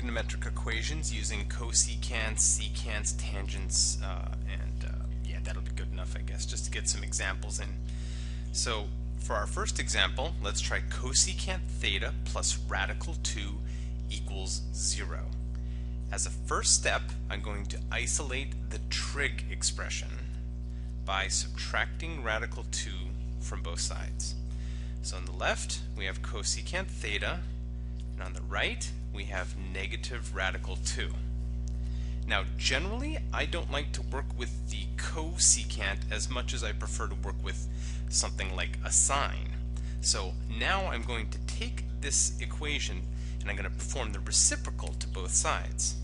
trigonometric equations using cosecants, secants, tangents, yeah, that'll be good enough, I guess, just to get some examples in. So for our first example, let's try cosecant theta plus radical 2 equals 0. As a first step, I'm going to isolate the trig expression by subtracting radical 2 from both sides. So on the left, we have cosecant theta, and on the right, we have negative radical 2. Now, generally, I don't like to work with the cosecant as much as I prefer to work with something like a sine. So now I'm going to take this equation and I'm going to perform the reciprocal to both sides.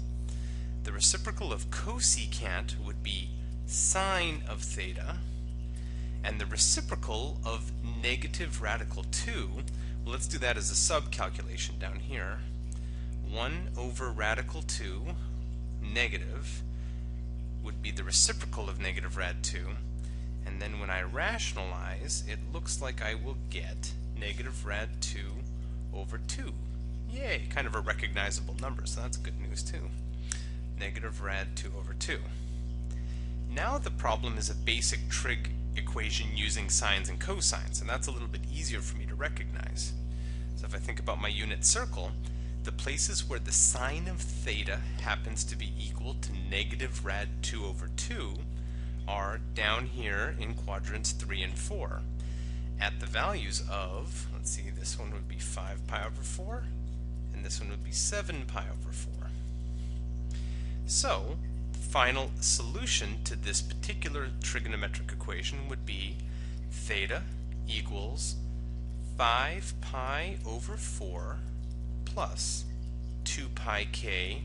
The reciprocal of cosecant would be sine of theta, and the reciprocal of negative radical 2, well, let's do that as a sub-calculation down here. 1 over radical 2 negative would be the reciprocal of negative rad 2, and then when I rationalize, it looks like I will get negative rad 2 over 2. Yay, kind of a recognizable number, so that's good news too. Negative rad 2 over 2. Now the problem is a basic trig equation using sines and cosines, and that's a little bit easier for me to recognize. So if I think about my unit circle, the places where the sine of theta happens to be equal to negative rad 2 over 2 are down here in quadrants 3 and 4. At the values of, let's see, this one would be 5 pi over 4, and this one would be 7 pi over 4. So, the final solution to this particular trigonometric equation would be theta equals 5 pi over 4 plus 2 pi k,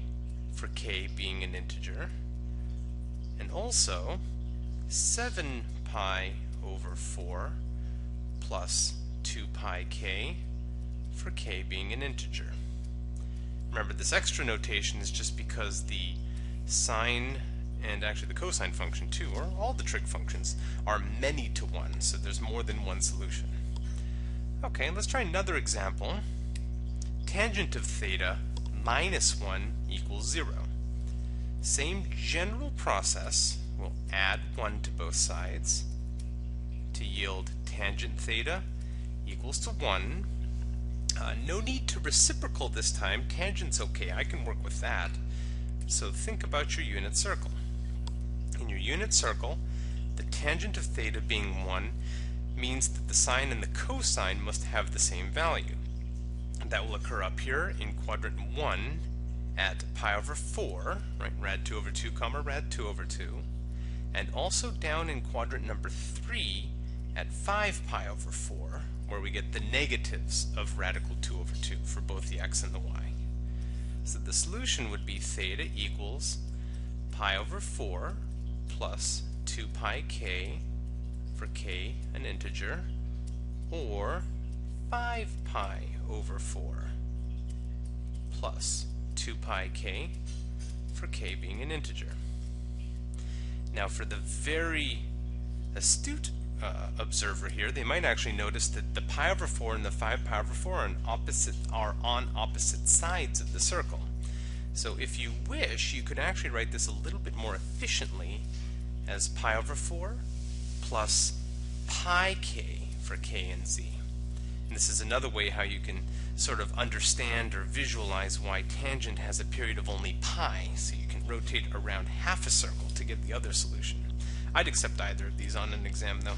for k being an integer, and also 7 pi over 4 plus 2 pi k, for k being an integer. Remember, this extra notation is just because the sine and actually the cosine function too, or all the trig functions, are many to one, so there's more than one solution. Okay, let's try another example. Tangent of theta minus 1 equals 0. Same general process. We'll add 1 to both sides to yield tangent theta equals to 1. No need to reciprocal this time. Tangent's okay, I can work with that. So think about your unit circle. In your unit circle, the tangent of theta being 1 means that the sine and the cosine must have the same value. That will occur up here in quadrant 1 at pi over 4, right, rad 2 over 2 comma rad 2 over 2, and also down in quadrant number 3 at 5 pi over 4, where we get the negatives of radical 2 over 2 for both the x and the y. So the solution would be theta equals pi over 4 plus 2 pi k, for k an integer, or 5 pi over 4 plus 2 pi k, for k being an integer. Now for the very astute observer here, they might actually notice that the pi over 4 and the 5 pi over 4 are on opposite sides of the circle. So if you wish, you could actually write this a little bit more efficiently as pi over 4 plus pi k, for k and z. And this is another way how you can sort of understand or visualize why tangent has a period of only pi, so you can rotate around half a circle to get the other solution. I'd accept either of these on an exam though.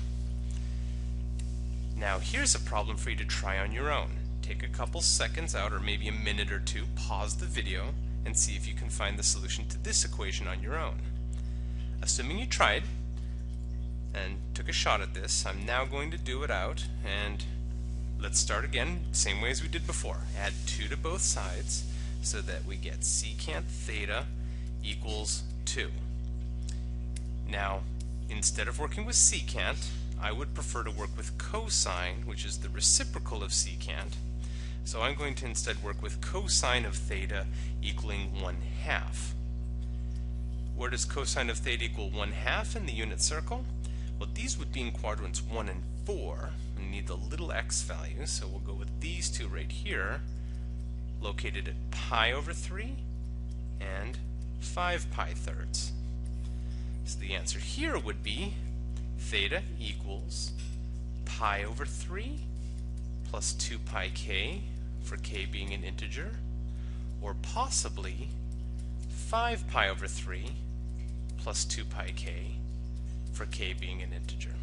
Now here's a problem for you to try on your own. Take a couple seconds out, or maybe a minute or two, pause the video, and see if you can find the solution to this equation on your own. Assuming you tried and took a shot at this, I'm now going to do it out, and let's start again, same way as we did before. Add 2 to both sides so that we get secant theta equals 2. Now, instead of working with secant, I would prefer to work with cosine, which is the reciprocal of secant. So I'm going to instead work with cosine of theta equaling 1/2. Where does cosine of theta equal 1/2 in the unit circle? Well, these would be in quadrants 1 and 4. We need the little x value, so we'll go with these two right here, located at pi over 3 and 5 pi thirds. So the answer here would be theta equals pi over 3 plus 2 pi k, for k being an integer, or possibly 5 pi over 3 plus 2 pi k, for k being an integer.